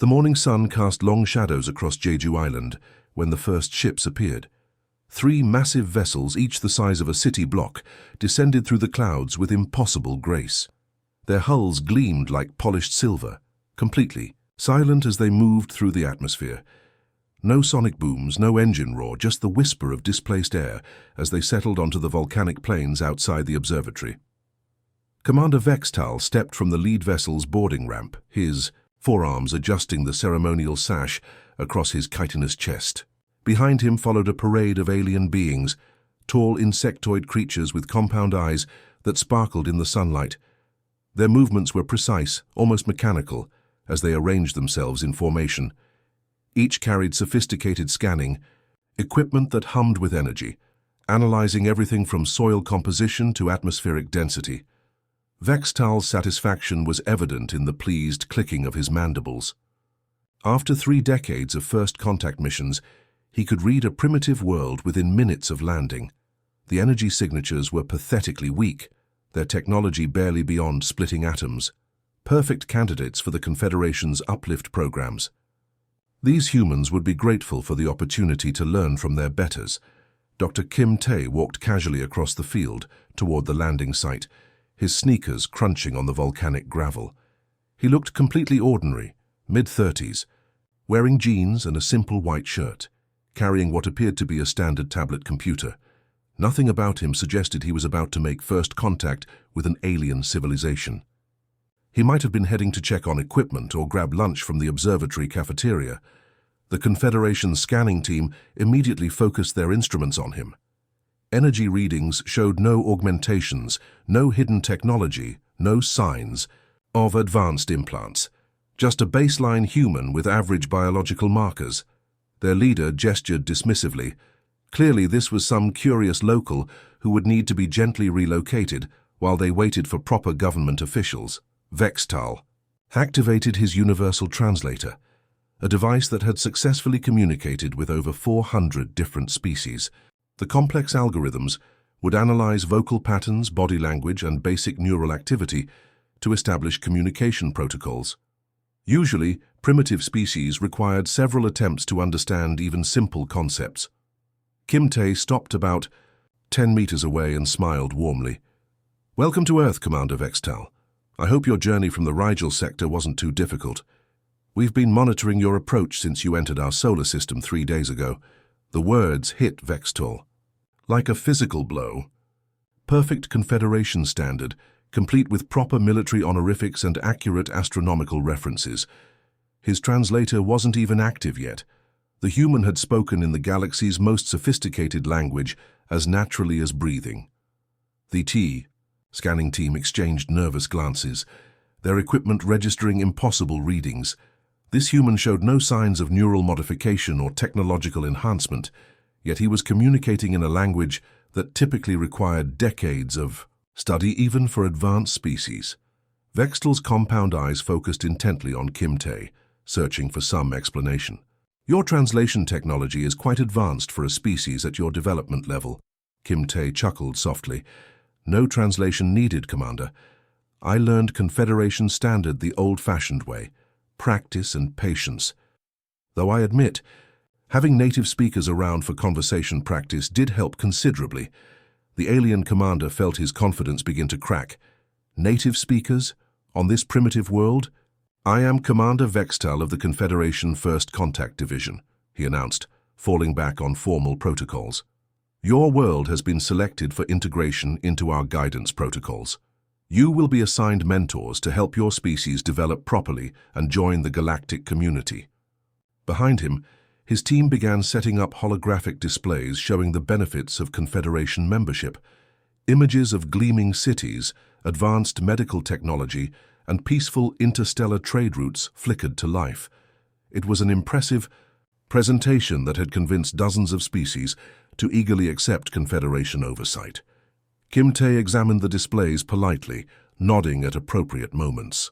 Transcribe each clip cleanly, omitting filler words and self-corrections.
The morning sun cast long shadows across Jeju Island when the first ships appeared. 3 massive vessels, each the size of a city block, descended through the clouds with impossible grace. Their hulls gleamed like polished silver, completely silent as they moved through the atmosphere. No sonic booms, no engine roar, just the whisper of displaced air as they settled onto the volcanic plains outside the observatory. Commander Vextal stepped from the lead vessel's boarding ramp, his forearms adjusting the ceremonial sash across his chitinous chest. Behind him followed a parade of alien beings, tall insectoid creatures with compound eyes that sparkled in the sunlight. Their movements were precise, almost mechanical, as they arranged themselves in formation. Each carried sophisticated scanning, equipment that hummed with energy, analyzing everything from soil composition to atmospheric density. Vextal's satisfaction was evident in the pleased clicking of his mandibles. After 3 decades of first contact missions, he could read a primitive world within minutes of landing. The energy signatures were pathetically weak, their technology barely beyond splitting atoms. Perfect candidates for the Confederation's uplift programs. These humans would be grateful for the opportunity to learn from their betters. Dr. Kim Tae walked casually across the field toward the landing site, his sneakers crunching on the volcanic gravel. He looked completely ordinary, mid-30s, wearing jeans and a simple white shirt, carrying what appeared to be a standard tablet computer. Nothing about him suggested he was about to make first contact with an alien civilization. He might have been heading to check on equipment or grab lunch from the observatory cafeteria. The Confederation's scanning team immediately focused their instruments on him. Energy readings showed no augmentations, no hidden technology, no signs of advanced implants. Just a baseline human with average biological markers. Their leader gestured dismissively. Clearly this was some curious local who would need to be gently relocated while they waited for proper government officials. Vextal activated his universal translator, a device that had successfully communicated with over 400 different species. The complex algorithms would analyze vocal patterns, body language, and basic neural activity to establish communication protocols. Usually, primitive species required several attempts to understand even simple concepts. Kim Tae stopped about 10 meters away and smiled warmly. "Welcome to Earth, Commander Vextal. I hope your journey from the Rigel sector wasn't too difficult. We've been monitoring your approach since you entered our solar system 3 days ago." The words hit Vextal like a physical blow. Perfect Confederation standard, complete with proper military honorifics and accurate astronomical references. His translator wasn't even active yet. The human had spoken in the galaxy's most sophisticated language, as naturally as breathing. The scanning team exchanged nervous glances, their equipment registering impossible readings. This human showed no signs of neural modification or technological enhancement, yet he was communicating in a language that typically required decades of study even for advanced species. Vextal's compound eyes focused intently on Kim Tae, searching for some explanation. "Your translation technology is quite advanced for a species at your development level." Kim Tae chuckled softly. "No translation needed, Commander. I learned Confederation standard the old-fashioned way, practice and patience. Though I admit, having native speakers around for conversation practice did help considerably." The alien commander felt his confidence begin to crack. "Native speakers? On this primitive world?" "I am Commander Vextal of the Confederation First Contact Division," he announced, falling back on formal protocols. "Your world has been selected for integration into our guidance protocols. You will be assigned mentors to help your species develop properly and join the galactic community." Behind him, his team began setting up holographic displays showing the benefits of Confederation membership. Images of gleaming cities, advanced medical technology, and peaceful interstellar trade routes flickered to life. It was an impressive presentation that had convinced dozens of species to eagerly accept Confederation oversight. Kim Tae examined the displays politely, nodding at appropriate moments.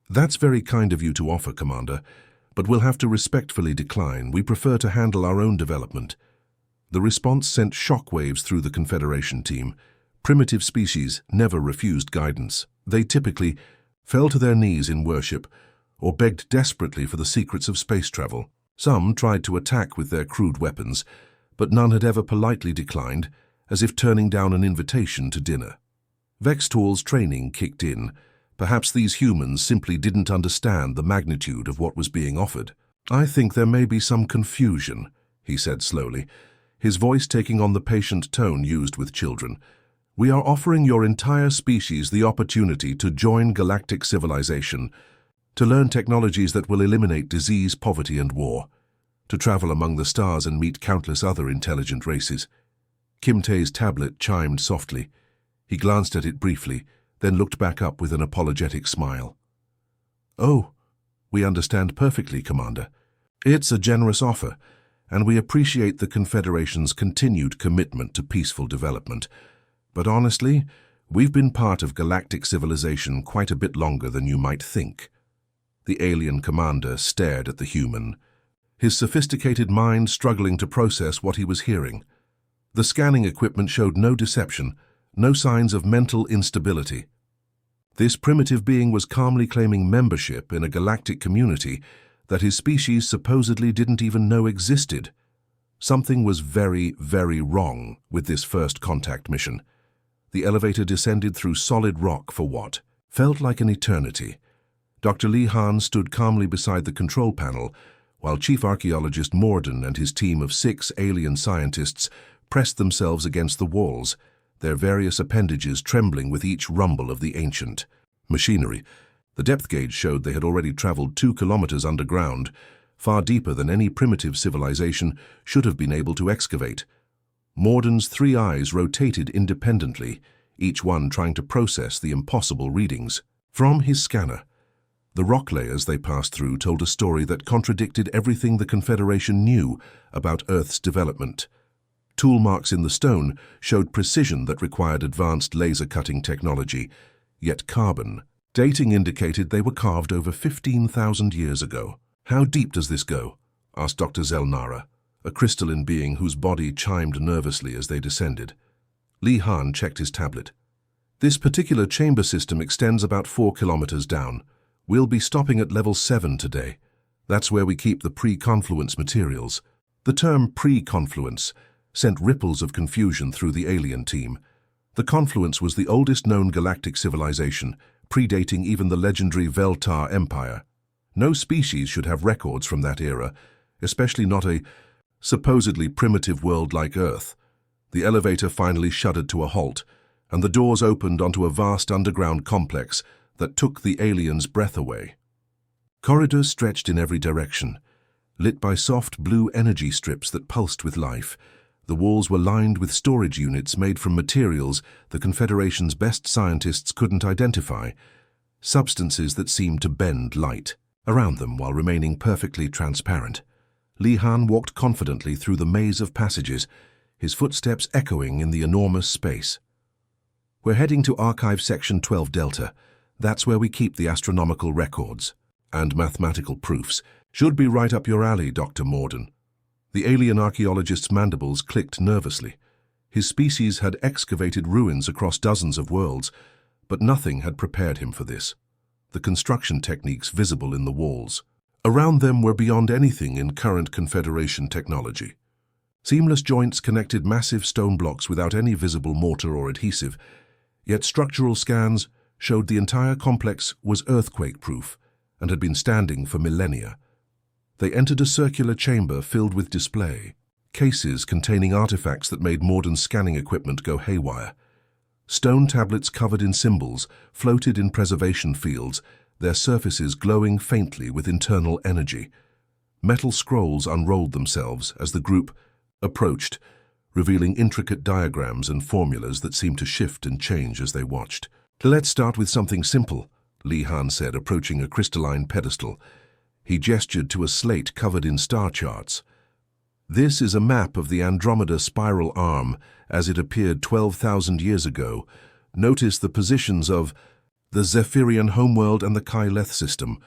"That's very kind of you to offer, Commander, but we'll have to respectfully decline. We prefer to handle our own development." The response sent shockwaves through the Confederation team. Primitive species never refused guidance. They typically fell to their knees in worship, or begged desperately for the secrets of space travel. Some tried to attack with their crude weapons, but none had ever politely declined, as if turning down an invitation to dinner. Vextor's training kicked in. Perhaps these humans simply didn't understand the magnitude of what was being offered. "I think there may be some confusion," he said slowly, his voice taking on the patient tone used with children. "We are offering your entire species the opportunity to join galactic civilization, to learn technologies that will eliminate disease, poverty, and war, to travel among the stars and meet countless other intelligent races." Kim Tae's tablet chimed softly. He glanced at it briefly, then looked back up with an apologetic smile. "Oh, we understand perfectly, Commander. It's a generous offer, and we appreciate the Confederation's continued commitment to peaceful development. But honestly, we've been part of galactic civilization quite a bit longer than you might think." The alien commander stared at the human, his sophisticated mind struggling to process what he was hearing. The scanning equipment showed no deception, no signs of mental instability. This primitive being was calmly claiming membership in a galactic community that his species supposedly didn't even know existed. Something was very, very wrong with this first contact mission. The elevator descended through solid rock for what felt like an eternity. Dr. Lee Han stood calmly beside the control panel, while Chief Archaeologist Morden and his team of 6 alien scientists pressed themselves against the walls, their various appendages trembling with each rumble of the ancient machinery. The depth gauge showed they had already traveled 2 kilometers underground, far deeper than any primitive civilization should have been able to excavate. Morden's 3 eyes rotated independently, each one trying to process the impossible readings. From his scanner, the rock layers they passed through told a story that contradicted everything the Confederation knew about Earth's development. Tool marks in the stone showed precision that required advanced laser-cutting technology, yet carbon. Dating indicated they were carved over 15,000 years ago. "How deep does this go?" asked Dr. Zelnara, a crystalline being whose body chimed nervously as they descended. Lee Han checked his tablet. "This particular chamber system extends about 4 kilometers down. We'll be stopping at level 7 today. That's where we keep the pre-confluence materials." The term pre-confluence sent ripples of confusion through the alien team. The confluence was the oldest known galactic civilization, predating even the legendary Veltar Empire. No species should have records from that era, especially not a supposedly primitive world like Earth. The elevator finally shuddered to a halt, and the doors opened onto a vast underground complex that took the aliens' breath away. Corridors stretched in every direction, lit by soft blue energy strips that pulsed with life. The walls were lined with storage units made from materials the Confederation's best scientists couldn't identify, substances that seemed to bend light around them while remaining perfectly transparent. Lee Han walked confidently through the maze of passages, his footsteps echoing in the enormous space. "We're heading to Archive Section 12 Delta. That's where we keep the astronomical records and mathematical proofs. Should be right up your alley, Dr. Morden." The alien archaeologist's mandibles clicked nervously. His species had excavated ruins across dozens of worlds, but nothing had prepared him for this. The construction techniques visible in the walls around them were beyond anything in current Confederation technology. Seamless joints connected massive stone blocks without any visible mortar or adhesive, yet structural scans showed the entire complex was earthquake-proof and had been standing for millennia. They entered a circular chamber filled with display, cases containing artifacts that made modern scanning equipment go haywire. Stone tablets covered in symbols floated in preservation fields, their surfaces glowing faintly with internal energy. Metal scrolls unrolled themselves as the group approached, revealing intricate diagrams and formulas that seemed to shift and change as they watched. "Let's start with something simple," Lee Han said, approaching a crystalline pedestal. He gestured to a slate covered in star charts. "This is a map of the Andromeda spiral arm as it appeared 12,000 years ago. Notice the positions of the Zephyrian homeworld and the Kyleth system."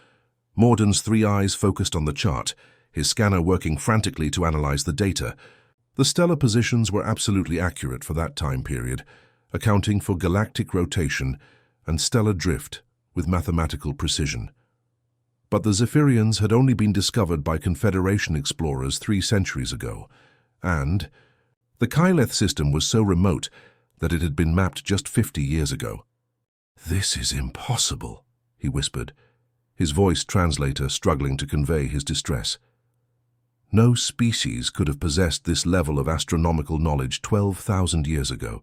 Morden's 3 eyes focused on the chart, his scanner working frantically to analyze the data. The stellar positions were absolutely accurate for that time period, accounting for galactic rotation and stellar drift with mathematical precision. But the Zephyrians had only been discovered by Confederation explorers 3 centuries ago, and the Kyleth system was so remote that it had been mapped just 50 years ago. "This is impossible," he whispered, his voice translator struggling to convey his distress. No species could have possessed this level of astronomical knowledge 12,000 years ago.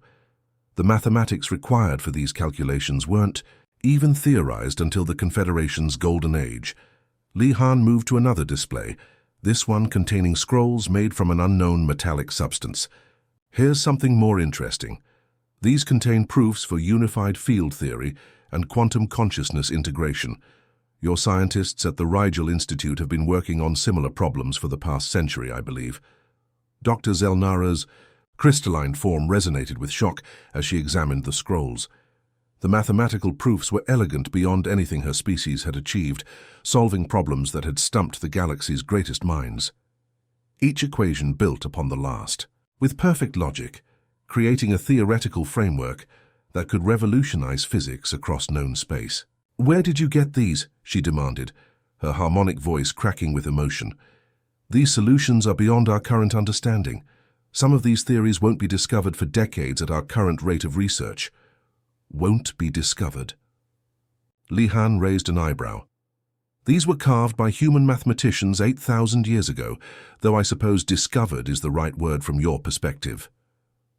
The mathematics required for these calculations weren't even theorized until the Confederation's Golden Age. Li Han moved to another display, this one containing scrolls made from an unknown metallic substance. "Here's something more interesting. These contain proofs for unified field theory and quantum consciousness integration. Your scientists at the Rigel Institute have been working on similar problems for the past century, I believe." Dr. Zelnara's crystalline form resonated with shock as she examined the scrolls. The mathematical proofs were elegant beyond anything her species had achieved, solving problems that had stumped the galaxy's greatest minds. Each equation built upon the last, with perfect logic, creating a theoretical framework that could revolutionize physics across known space. "Where did you get these?" she demanded, her harmonic voice cracking with emotion. "These solutions are beyond our current understanding. Some of these theories won't be discovered for decades at our current rate of research." "Won't be discovered?" Li Han raised an eyebrow. "These were carved by human mathematicians 8,000 years ago, though I suppose discovered is the right word from your perspective."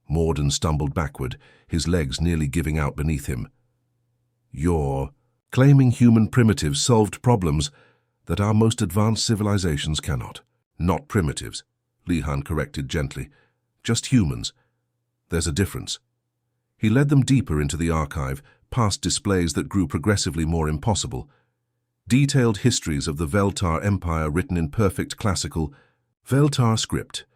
Morden stumbled backward, his legs nearly giving out beneath him. "You're claiming human primitives solved problems that our most advanced civilizations cannot." "Not primitives," Li Han corrected gently. "Just humans. There's a difference." He led them deeper into the archive, past displays that grew progressively more impossible. Detailed histories of the Veltar Empire written in perfect classical Veltar script.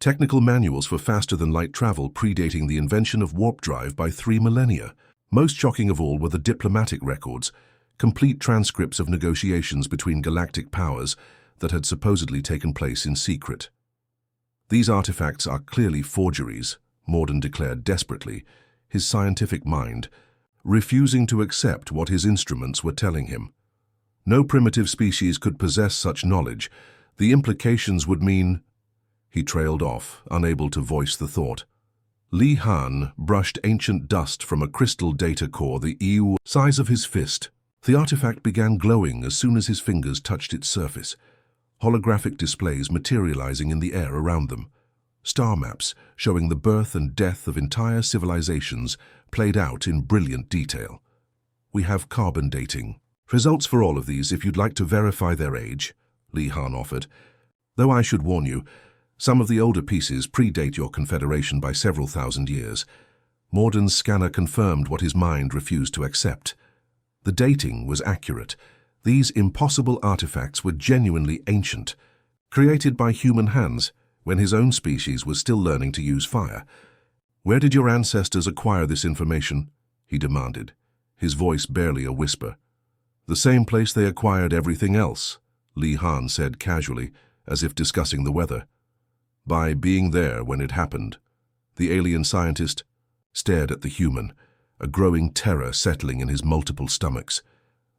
Technical manuals for faster-than-light travel predating the invention of warp drive by 3 millennia. Most shocking of all were the diplomatic records, complete transcripts of negotiations between galactic powers that had supposedly taken place in secret. "These artifacts are clearly forgeries," Morden declared desperately, his scientific mind refusing to accept what his instruments were telling him. No primitive species could possess such knowledge. The implications would mean... He trailed off, unable to voice the thought. Li Han brushed ancient dust from a crystal data core the size of his fist. The artifact began glowing as soon as his fingers touched its surface, holographic displays materializing in the air around them. Star maps showing the birth and death of entire civilizations played out in brilliant detail. "We have carbon dating. Results for all of these if you'd like to verify their age," Li Han offered. "Though I should warn you, some of the older pieces predate your Confederation by several thousand years." Morden's scanner confirmed what his mind refused to accept. The dating was accurate. These impossible artifacts were genuinely ancient, created by human hands when his own species was still learning to use fire. "Where did your ancestors acquire this information?" he demanded, his voice barely a whisper. "The same place they acquired everything else," Li Han said casually, as if discussing the weather. "By being there when it happened." The alien scientist stared at the human, a growing terror settling in his multiple stomachs.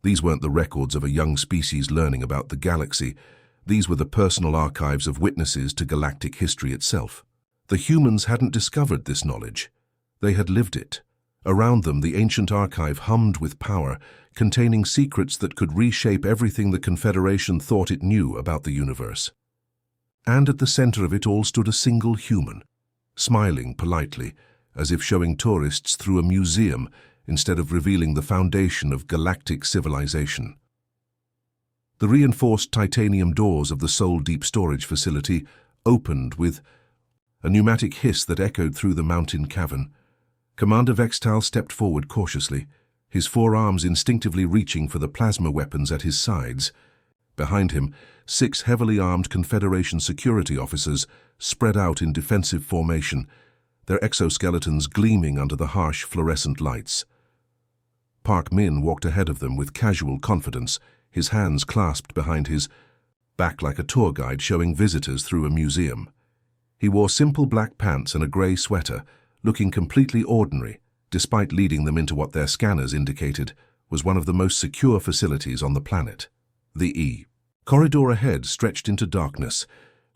These weren't the records of a young species learning about the galaxy. These were the personal archives of witnesses to galactic history itself. The humans hadn't discovered this knowledge. They had lived it. Around them, the ancient archive hummed with power, containing secrets that could reshape everything the Confederation thought it knew about the universe. And at the center of it all stood a single human, smiling politely, as if showing tourists through a museum instead of revealing the foundation of galactic civilization. The reinforced titanium doors of the Sol Deep Storage Facility opened with a pneumatic hiss that echoed through the mountain cavern. Commander Vextal stepped forward cautiously, his forearms instinctively reaching for the plasma weapons at his sides. Behind him, 6 heavily armed Confederation security officers spread out in defensive formation, their exoskeletons gleaming under the harsh fluorescent lights. Park Min walked ahead of them with casual confidence, his hands clasped behind his back like a tour guide showing visitors through a museum. He wore simple black pants and a grey sweater, looking completely ordinary, despite leading them into what their scanners indicated was one of the most secure facilities on the planet. The E. Corridor ahead stretched into darkness,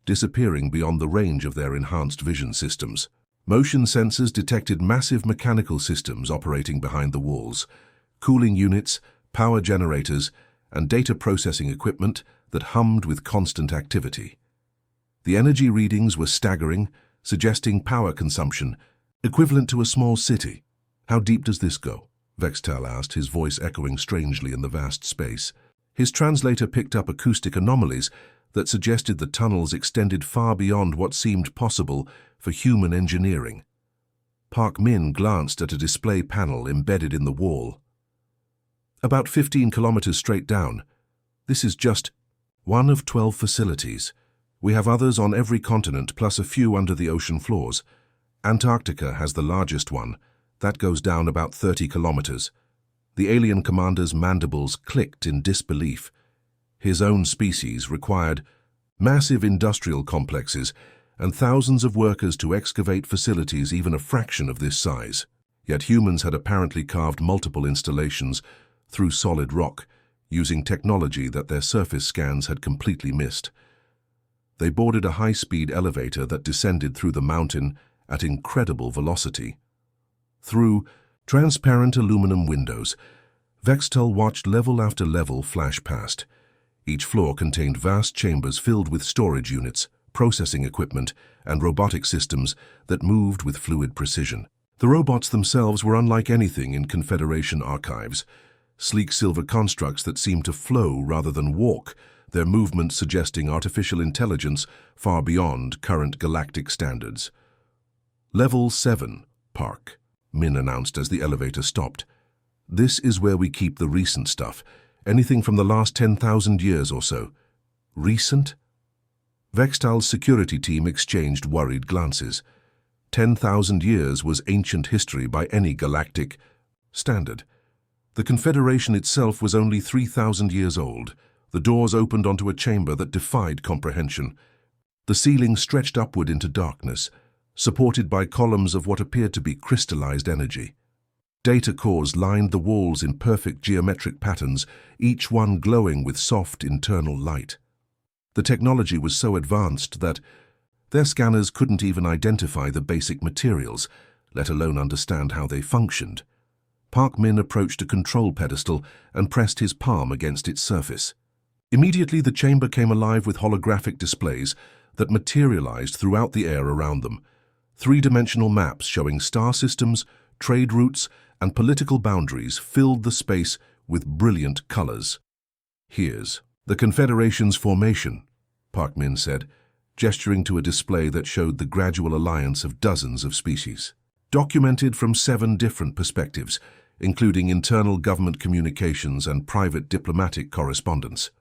disappearing beyond the range of their enhanced vision systems. Motion sensors detected massive mechanical systems operating behind the walls, cooling units, power generators, and data processing equipment that hummed with constant activity. The energy readings were staggering, suggesting power consumption equivalent to a small city. "How deep does this go?" Vextal asked, his voice echoing strangely in the vast space. His translator picked up acoustic anomalies that suggested the tunnels extended far beyond what seemed possible for human engineering. Park Min glanced at a display panel embedded in the wall. "About 15 kilometers straight down. This is just one of 12 facilities. We have others on every continent, plus a few under the ocean floors. Antarctica has the largest one. That goes down about 30 kilometers. The alien commander's mandibles clicked in disbelief. His own species required massive industrial complexes and thousands of workers to excavate facilities even a fraction of this size. Yet humans had apparently carved multiple installations through solid rock, using technology that their surface scans had completely missed. They boarded a high-speed elevator that descended through the mountain at incredible velocity. Through transparent aluminum windows, Vextal watched level after level flash past. Each floor contained vast chambers filled with storage units, processing equipment, and robotic systems that moved with fluid precision. The robots themselves were unlike anything in Confederation archives. Sleek silver constructs that seemed to flow rather than walk, their movements suggesting artificial intelligence far beyond current galactic standards. "Level 7, Park," Min announced as the elevator stopped. "This is where we keep the recent stuff, anything from the last 10,000 years or so." "Recent?" Vextal's security team exchanged worried glances. 10,000 years was ancient history by any galactic standard. The Confederation itself was only 3,000 years old. The doors opened onto a chamber that defied comprehension. The ceiling stretched upward into darkness, supported by columns of what appeared to be crystallized energy. Data cores lined the walls in perfect geometric patterns, each one glowing with soft internal light. The technology was so advanced that their scanners couldn't even identify the basic materials, let alone understand how they functioned. Park Min approached a control pedestal and pressed his palm against its surface. Immediately the chamber came alive with holographic displays that materialized throughout the air around them. Three-dimensional maps showing star systems, trade routes, and political boundaries filled the space with brilliant colors. "Here's the Confederation's formation," Park Min said, gesturing to a display that showed the gradual alliance of dozens of species. Documented from 7 different perspectives, including internal government communications and private diplomatic correspondence.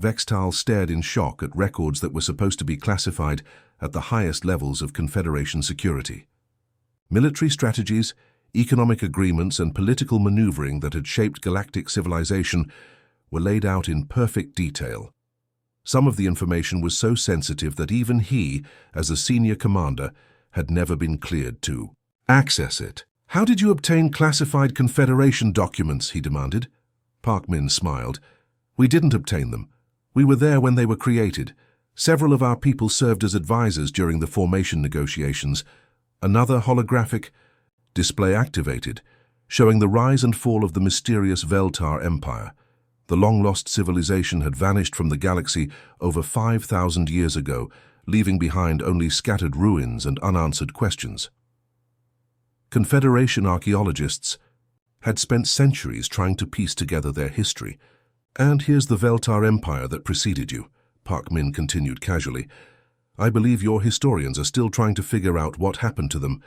Vextal stared in shock at records that were supposed to be classified at the highest levels of Confederation security. Military strategies, economic agreements, and political maneuvering that had shaped galactic civilization were laid out in perfect detail. Some of the information was so sensitive that even he, as a senior commander, had never been cleared to access it. "How did you obtain classified Confederation documents?" he demanded. Park Min smiled. "We didn't obtain them. We were there when they were created. Several of our people served as advisors during the formation negotiations. Another holographic display activated, showing the rise and fall of the mysterious Veltar Empire. The long-lost civilization had vanished from the galaxy over 5,000 years ago, leaving behind only scattered ruins and unanswered questions. Confederation archaeologists had spent centuries trying to piece together their history. "And here's the Veltar Empire that preceded you," Park Min continued casually. "I believe your historians are still trying to figure out what happened to them."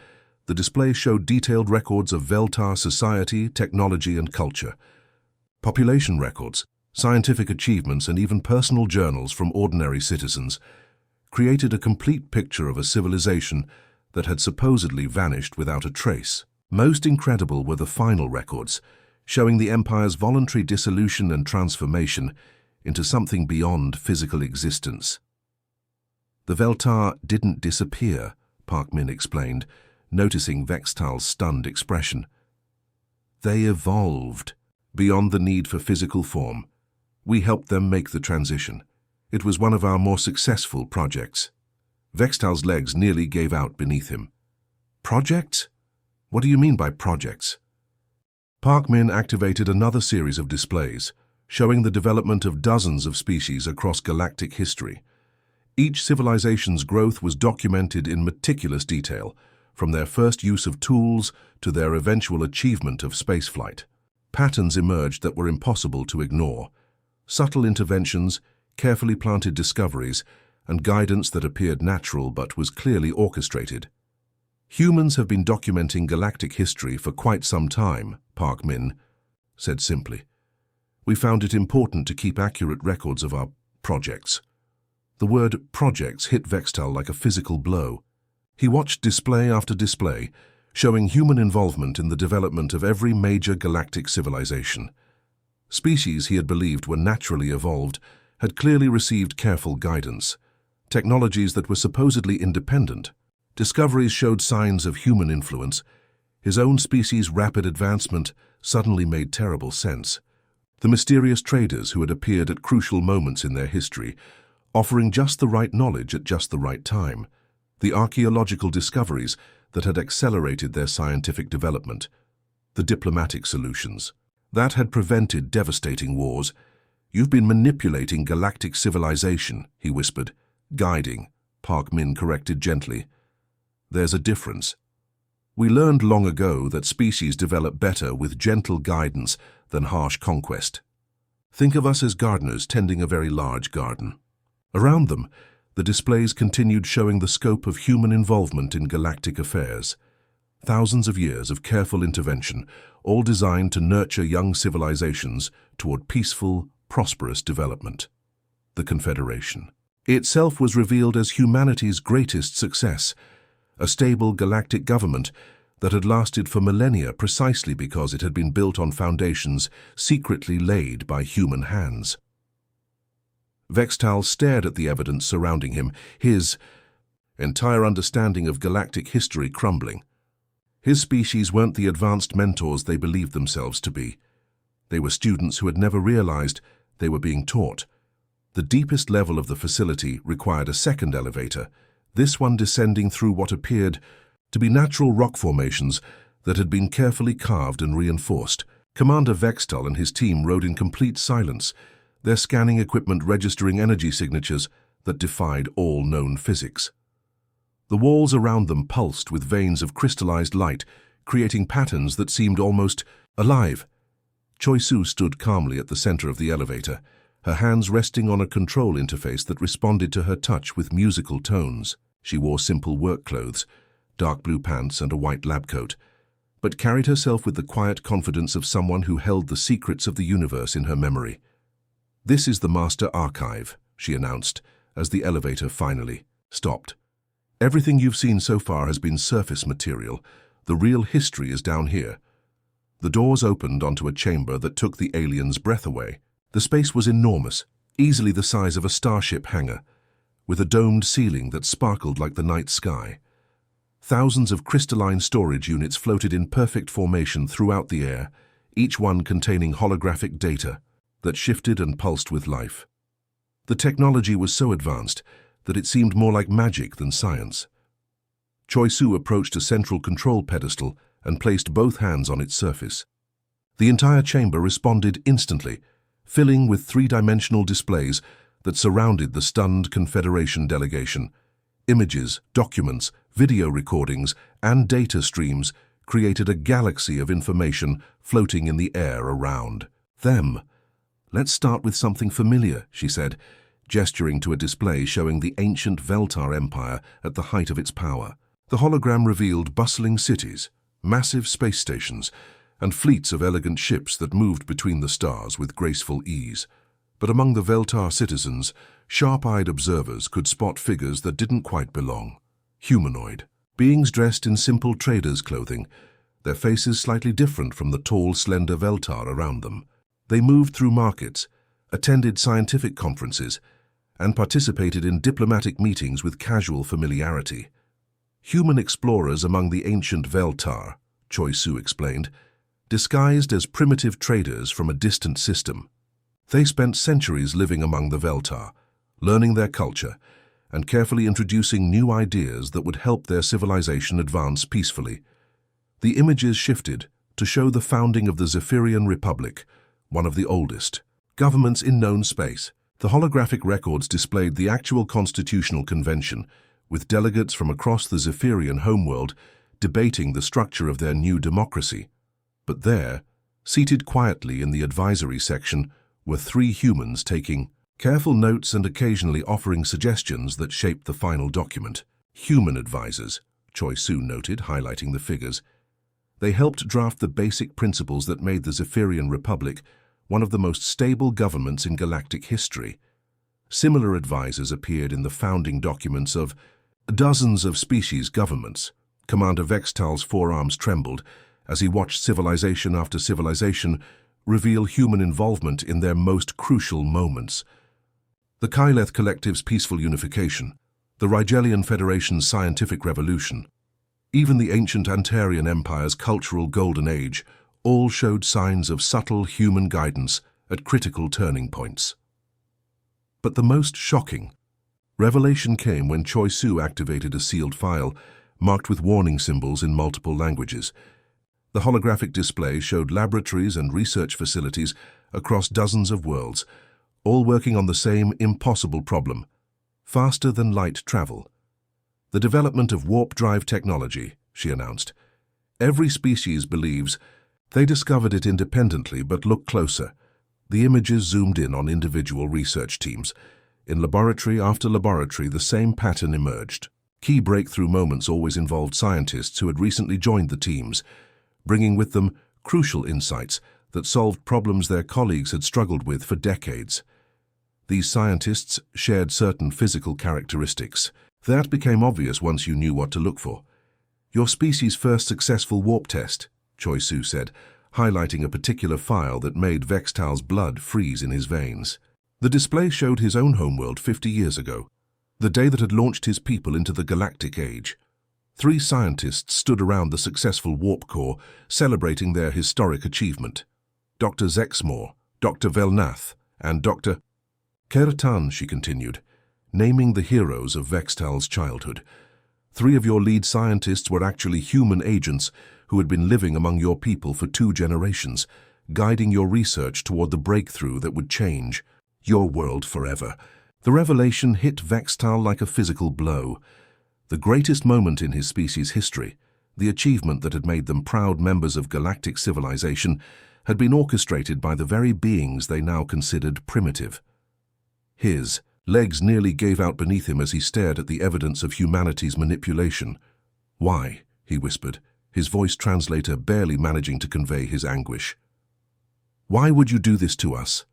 The display showed detailed records of Veltar society, technology, and culture. Population records, scientific achievements, and even personal journals from ordinary citizens created a complete picture of a civilization that had supposedly vanished without a trace. Most incredible were the final records, showing the Empire's voluntary dissolution and transformation into something beyond physical existence. "The Veltar didn't disappear," Park Min explained, noticing Vextal's stunned expression. "They evolved beyond the need for physical form. We helped them make the transition. It was one of our more successful projects. Vextal's legs nearly gave out beneath him. Projects? What do you mean by projects? Park Min activated another series of displays, showing the development of dozens of species across galactic history. Each civilization's growth was documented in meticulous detail, from their first use of tools to their eventual achievement of spaceflight. Patterns emerged that were impossible to ignore. Subtle interventions, carefully planted discoveries, and guidance that appeared natural but was clearly orchestrated. Humans have been documenting galactic history for quite some time, Park Min said simply. We found it important to keep accurate records of our projects. The word projects hit Vextal like a physical blow. He watched display after display, showing human involvement in the development of every major galactic civilization. Species he had believed were naturally evolved had clearly received careful guidance. Technologies that were supposedly independent. Discoveries showed signs of human influence. His own species' rapid advancement suddenly made terrible sense. The mysterious traders who had appeared at crucial moments in their history, offering just the right knowledge at just the right time. The archaeological discoveries that had accelerated their scientific development. The diplomatic solutions that had prevented devastating wars. You've been manipulating galactic civilization, he whispered. Guiding, Park Min corrected gently. There's a difference. We learned long ago that species develop better with gentle guidance than harsh conquest. Think of us as gardeners tending a very large garden. Around them, the displays continued showing the scope of human involvement in galactic affairs. Thousands of years of careful intervention, all designed to nurture young civilizations toward peaceful, prosperous development. The Confederation itself was revealed as humanity's greatest success, a stable galactic government that had lasted for millennia precisely because it had been built on foundations secretly laid by human hands. Vextal stared at the evidence surrounding him, his entire understanding of galactic history crumbling. His species weren't the advanced mentors they believed themselves to be. They were students who had never realized they were being taught. The deepest level of the facility required a second elevator, this one descending through what appeared to be natural rock formations that had been carefully carved and reinforced. Commander Vextal and his team rode in complete silence, their scanning equipment registering energy signatures that defied all known physics. The walls around them pulsed with veins of crystallized light, creating patterns that seemed almost alive. Choi Su stood calmly at the center of the elevator, her hands resting on a control interface that responded to her touch with musical tones. She wore simple work clothes, dark blue pants and a white lab coat, but carried herself with the quiet confidence of someone who held the secrets of the universe in her memory. This is the Master Archive, she announced, as the elevator finally stopped. Everything you've seen so far has been surface material. The real history is down here. The doors opened onto a chamber that took the alien's breath away. The space was enormous, easily the size of a starship hangar, with a domed ceiling that sparkled like the night sky. Thousands of crystalline storage units floated in perfect formation throughout the air, each one containing holographic data that shifted and pulsed with life. The technology was so advanced that it seemed more like magic than science. Choi Su approached a central control pedestal and placed both hands on its surface. The entire chamber responded instantly, filling with three-dimensional displays that surrounded the stunned Confederation delegation. Images, documents, video recordings, and data streams created a galaxy of information floating in the air around them. Let's start with something familiar, she said, gesturing to a display showing the ancient Veltar Empire at the height of its power. The hologram revealed bustling cities, massive space stations, and fleets of elegant ships that moved between the stars with graceful ease. But among the Veltar citizens, sharp-eyed observers could spot figures that didn't quite belong. Humanoid. Beings dressed in simple traders' clothing, their faces slightly different from the tall, slender Veltar around them. They moved through markets, attended scientific conferences, and participated in diplomatic meetings with casual familiarity. Human explorers among the ancient Veltar, Choi Su explained, disguised as primitive traders from a distant system. They spent centuries living among the Veltar, learning their culture, and carefully introducing new ideas that would help their civilization advance peacefully. The images shifted to show the founding of the Zephyrian Republic, one of the oldest governments in known space. The holographic records displayed the actual constitutional convention, with delegates from across the Zephyrian homeworld debating the structure of their new democracy. But there, seated quietly in the advisory section, were 3 humans taking careful notes and occasionally offering suggestions that shaped the final document. Human advisors, Choi Su noted, highlighting the figures. They helped draft the basic principles that made the Zephyrian Republic one of the most stable governments in galactic history. Similar advisors appeared in the founding documents of dozens of species governments. Commander Vextal's forearms trembled as he watched civilization after civilization reveal human involvement in their most crucial moments. The Kyleth Collective's peaceful unification, the Rigelian Federation's scientific revolution, even the ancient Antarian Empire's cultural golden age, all showed signs of subtle human guidance at critical turning points. But the most shocking revelation came when Choi Su activated a sealed file marked with warning symbols in multiple languages. The holographic display showed laboratories and research facilities across dozens of worlds, all working on the same impossible problem: faster than light travel. The development of warp drive technology, she announced. Every species believes they discovered it independently, but look closer. The images zoomed in on individual research teams. In laboratory after laboratory, the same pattern emerged. Key breakthrough moments always involved scientists who had recently joined the teams, bringing with them crucial insights that solved problems their colleagues had struggled with for decades. These scientists shared certain physical characteristics. That became obvious once you knew what to look for. Your species' first successful warp test, Choi Su said, highlighting a particular file that made Vextal's blood freeze in his veins. The display showed his own homeworld 50 years ago, the day that had launched his people into the Galactic Age. 3 scientists stood around the successful warp core, celebrating their historic achievement. Dr. Zexmore, Dr. Velnath, and Dr. Keratan, she continued, naming the heroes of Vextal's childhood. 3 of your lead scientists were actually human agents who had been living among your people for 2 generations, guiding your research toward the breakthrough that would change your world forever. The revelation hit Vextal like a physical blow. The greatest moment in his species' history, the achievement that had made them proud members of galactic civilization, had been orchestrated by the very beings they now considered primitive. His legs nearly gave out beneath him as he stared at the evidence of humanity's manipulation. "Why?" he whispered, his voice translator barely managing to convey his anguish. "Why would you do this to us?"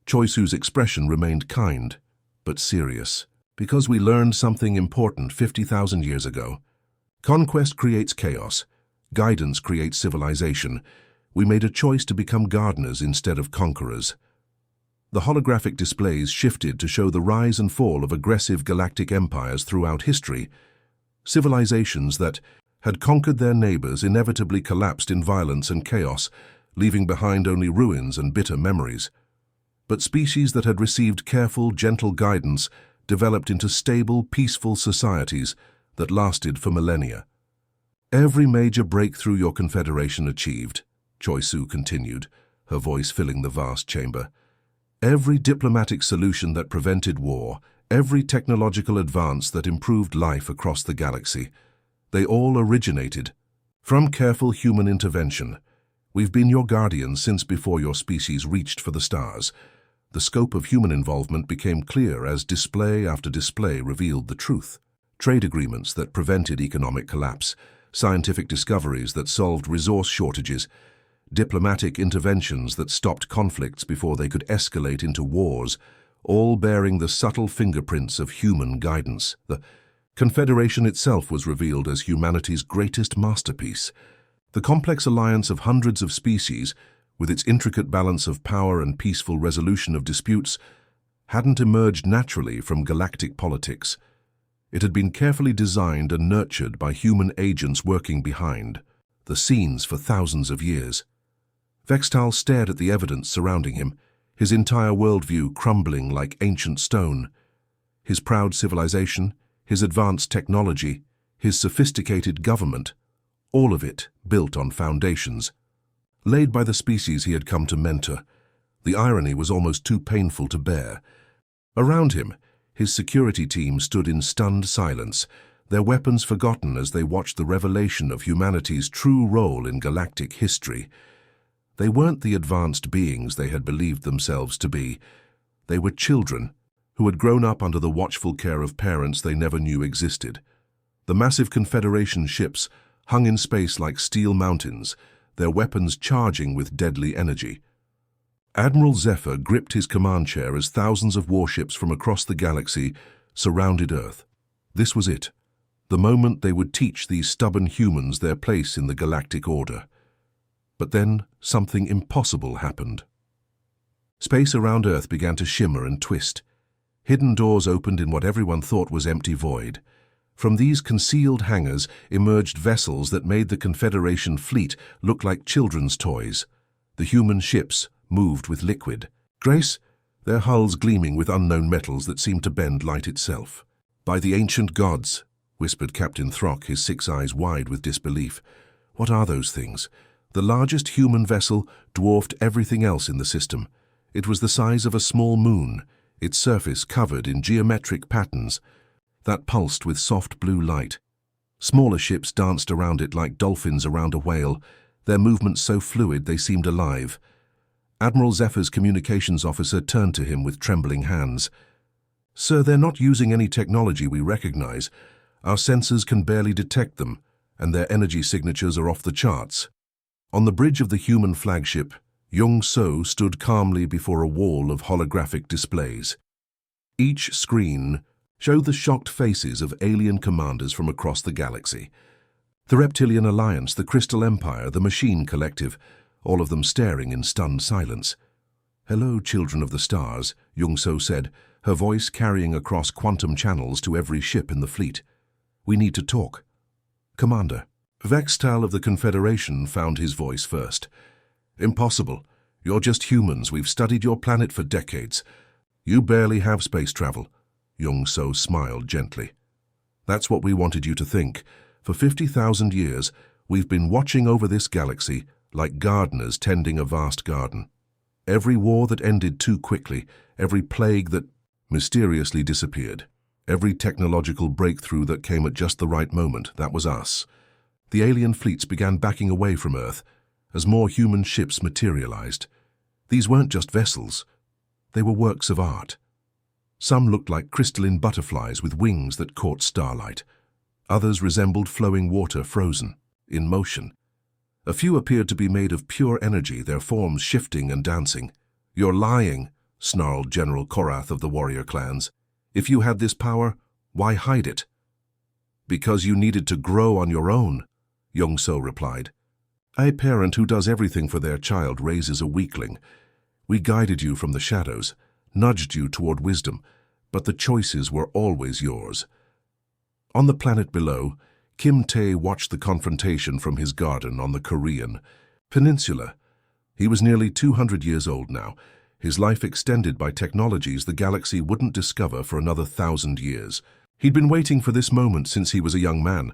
Choi Su's expression remained kind, but serious. "Because we learned something important 50,000 years ago. Conquest creates chaos. Guidance creates civilization. We made a choice to become gardeners instead of conquerors." The holographic displays shifted to show the rise and fall of aggressive galactic empires throughout history. Civilizations that had conquered their neighbors inevitably collapsed in violence and chaos, leaving behind only ruins and bitter memories. But species that had received careful, gentle guidance developed into stable, peaceful societies that lasted for millennia. "Every major breakthrough your confederation achieved," Choi Su continued, her voice filling the vast chamber. "Every diplomatic solution that prevented war, every technological advance that improved life across the galaxy, they all originated from careful human intervention. We've been your guardians since before your species reached for the stars." The scope of human involvement became clear as display after display revealed the truth. Trade agreements that prevented economic collapse, scientific discoveries that solved resource shortages, diplomatic interventions that stopped conflicts before they could escalate into wars, all bearing the subtle fingerprints of human guidance. The Confederation itself was revealed as humanity's greatest masterpiece. The complex alliance of hundreds of species, with its intricate balance of power and peaceful resolution of disputes, hadn't emerged naturally from galactic politics. It had been carefully designed and nurtured by human agents working behind the scenes for thousands of years. Vextal stared at the evidence surrounding him, his entire worldview crumbling like ancient stone. His proud civilization, his advanced technology, his sophisticated government, all of it built on foundations laid by the species he had come to mentor. The irony was almost too painful to bear. Around him, his security team stood in stunned silence, their weapons forgotten as they watched the revelation of humanity's true role in galactic history. They weren't the advanced beings they had believed themselves to be. They were children who had grown up under the watchful care of parents they never knew existed. The massive Confederation ships hung in space like steel mountains, their weapons charging with deadly energy. Admiral Zephyr gripped his command chair as thousands of warships from across the galaxy surrounded Earth. This was it, the moment they would teach these stubborn humans their place in the galactic order. But then something impossible happened. Space around Earth began to shimmer and twist. Hidden doors opened in what everyone thought was empty void. From these concealed hangars emerged vessels that made the Confederation fleet look like children's toys. The human ships moved with liquid grace, their hulls gleaming with unknown metals that seemed to bend light itself. "By the ancient gods," whispered Captain Throck, his 6 eyes wide with disbelief. "What are those things?" The largest human vessel dwarfed everything else in the system. It was the size of a small moon, its surface covered in geometric patterns that pulsed with soft blue light. Smaller ships danced around it like dolphins around a whale, their movements so fluid they seemed alive. Admiral Zephyr's communications officer turned to him with trembling hands. "Sir, they're not using any technology we recognize. Our sensors can barely detect them, and their energy signatures are off the charts." On the bridge of the human flagship, Jung So stood calmly before a wall of holographic displays. Each screen showed the shocked faces of alien commanders from across the galaxy. The Reptilian Alliance, the Crystal Empire, the Machine Collective, all of them staring in stunned silence. "Hello, children of the stars," Jung So said, her voice carrying across quantum channels to every ship in the fleet. "We need to talk." "Commander." Vextal of the Confederation found his voice first. "Impossible. You're just humans. We've studied your planet for decades. You barely have space travel." Jung So smiled gently. "That's what we wanted you to think. For 50,000 years, we've been watching over this galaxy like gardeners tending a vast garden. Every war that ended too quickly, every plague that mysteriously disappeared, every technological breakthrough that came at just the right moment, that was us." The alien fleets began backing away from Earth as more human ships materialized. These weren't just vessels. They were works of art. Some looked like crystalline butterflies with wings that caught starlight. Others resembled flowing water frozen, in motion. A few appeared to be made of pure energy, their forms shifting and dancing. "You're lying," snarled General Korath of the warrior clans. "If you had this power, why hide it?" "Because you needed to grow on your own," Jung So replied. "A parent who does everything for their child raises a weakling. We guided you from the shadows, nudged you toward wisdom, but the choices were always yours." On the planet below, Kim Tae watched the confrontation from his garden on the Korean peninsula. He was nearly 200 years old now, his life extended by technologies the galaxy wouldn't discover for another 1,000 years. He'd been waiting for this moment since he was a young man.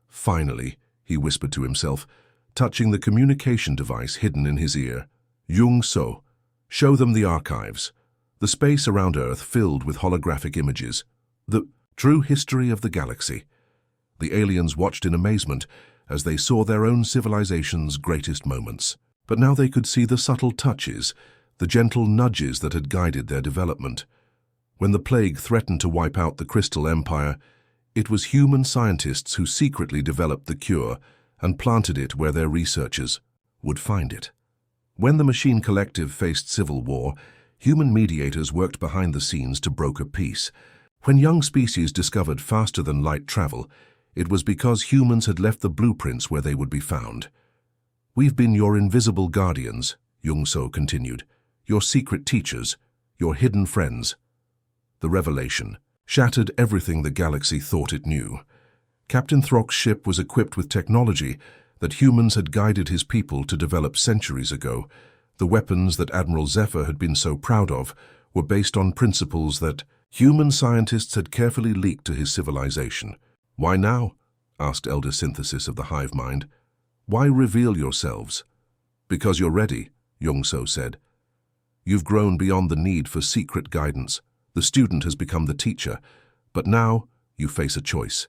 "Finally," he whispered to himself, touching the communication device hidden in his ear. "Jung So, show them the archives." The space around Earth filled with holographic images. The true history of the galaxy. The aliens watched in amazement as they saw their own civilization's greatest moments. But now they could see the subtle touches, the gentle nudges that had guided their development. When the plague threatened to wipe out the Crystal Empire, it was human scientists who secretly developed the cure and planted it where their researchers would find it. When the Machine Collective faced civil war, human mediators worked behind the scenes to broker peace. When young species discovered faster-than-light travel, it was because humans had left the blueprints where they would be found. "We've been your invisible guardians," Jung So continued, "your secret teachers, your hidden friends." The revelation shattered everything the galaxy thought it knew. Captain Throck's ship was equipped with technology that humans had guided his people to develop centuries ago. The weapons that Admiral Zephyr had been so proud of were based on principles that human scientists had carefully leaked to his civilization. "Why now?" asked Elder Synthesis of the hive mind. "Why reveal yourselves?" "Because you're ready," Young-So said. "You've grown beyond the need for secret guidance. The student has become the teacher, but now you face a choice."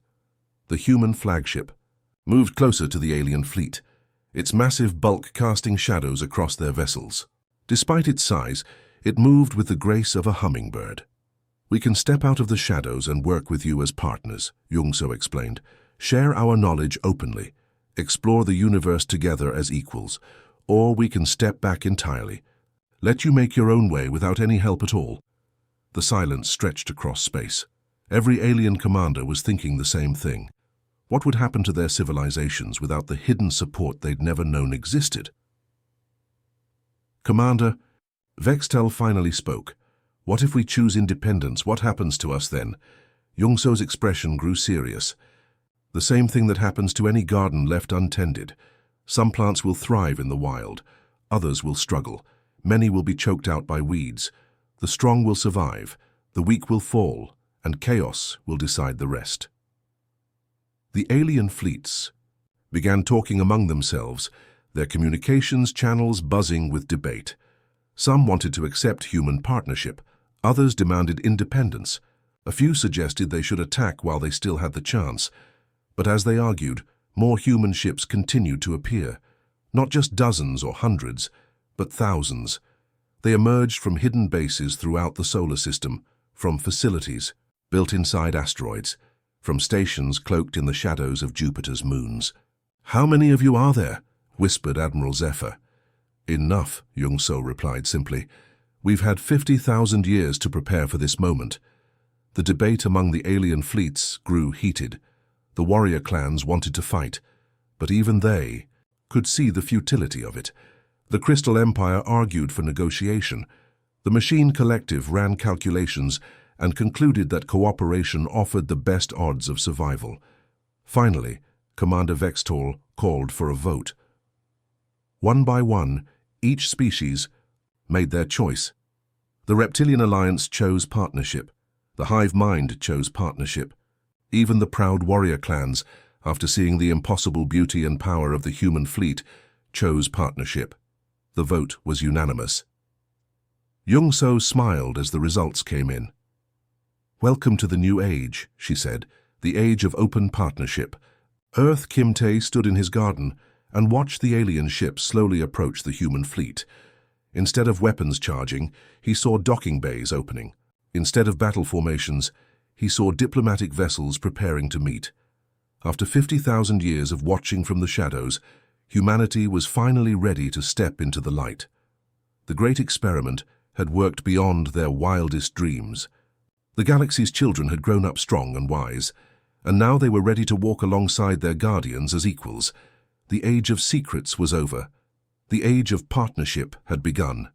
The human flagship moved closer to the alien fleet, its massive bulk casting shadows across their vessels. Despite its size, it moved with the grace of a hummingbird. "We can step out of the shadows and work with you as partners," Young-So explained. "Share our knowledge openly, explore the universe together as equals, or we can step back entirely. Let you make your own way without any help at all." The silence stretched across space. Every alien commander was thinking the same thing. What would happen to their civilizations without the hidden support they'd never known existed? "Commander," Vextel finally spoke. "What if we choose independence? What happens to us then?" Young-So's expression grew serious. "The same thing that happens to any garden left untended. Some plants will thrive in the wild, others will struggle. Many will be choked out by weeds. The strong will survive, the weak will fall, and chaos will decide the rest." The alien fleets began talking among themselves, their communications channels buzzing with debate. Some wanted to accept human partnership, others demanded independence. A few suggested they should attack while they still had the chance. But as they argued, more human ships continued to appear. Not just dozens or hundreds, but thousands. They emerged from hidden bases throughout the solar system, from facilities built inside asteroids, from stations cloaked in the shadows of Jupiter's moons. "How many of you are there?" whispered Admiral Zephyr. "Enough," Young-So replied simply. "We've had 50,000 years to prepare for this moment." The debate among the alien fleets grew heated. The warrior clans wanted to fight, but even they could see the futility of it. The Crystal Empire argued for negotiation. The Machine Collective ran calculations and concluded that cooperation offered the best odds of survival. Finally, Commander Vextol called for a vote. One by one, each species made their choice. The Reptilian Alliance chose partnership. The Hive Mind chose partnership. Even the proud warrior clans, after seeing the impossible beauty and power of the human fleet, chose partnership. The vote was unanimous. Young-So smiled as the results came in. "Welcome to the new age," she said, "the age of open partnership." Earth Kimte stood in his garden and watched the alien ships slowly approach the human fleet. Instead of weapons charging, he saw docking bays opening. Instead of battle formations, he saw diplomatic vessels preparing to meet. After 50,000 years of watching from the shadows, humanity was finally ready to step into the light. The great experiment had worked beyond their wildest dreams. The galaxy's children had grown up strong and wise, and now they were ready to walk alongside their guardians as equals. The age of secrets was over. The age of partnership had begun.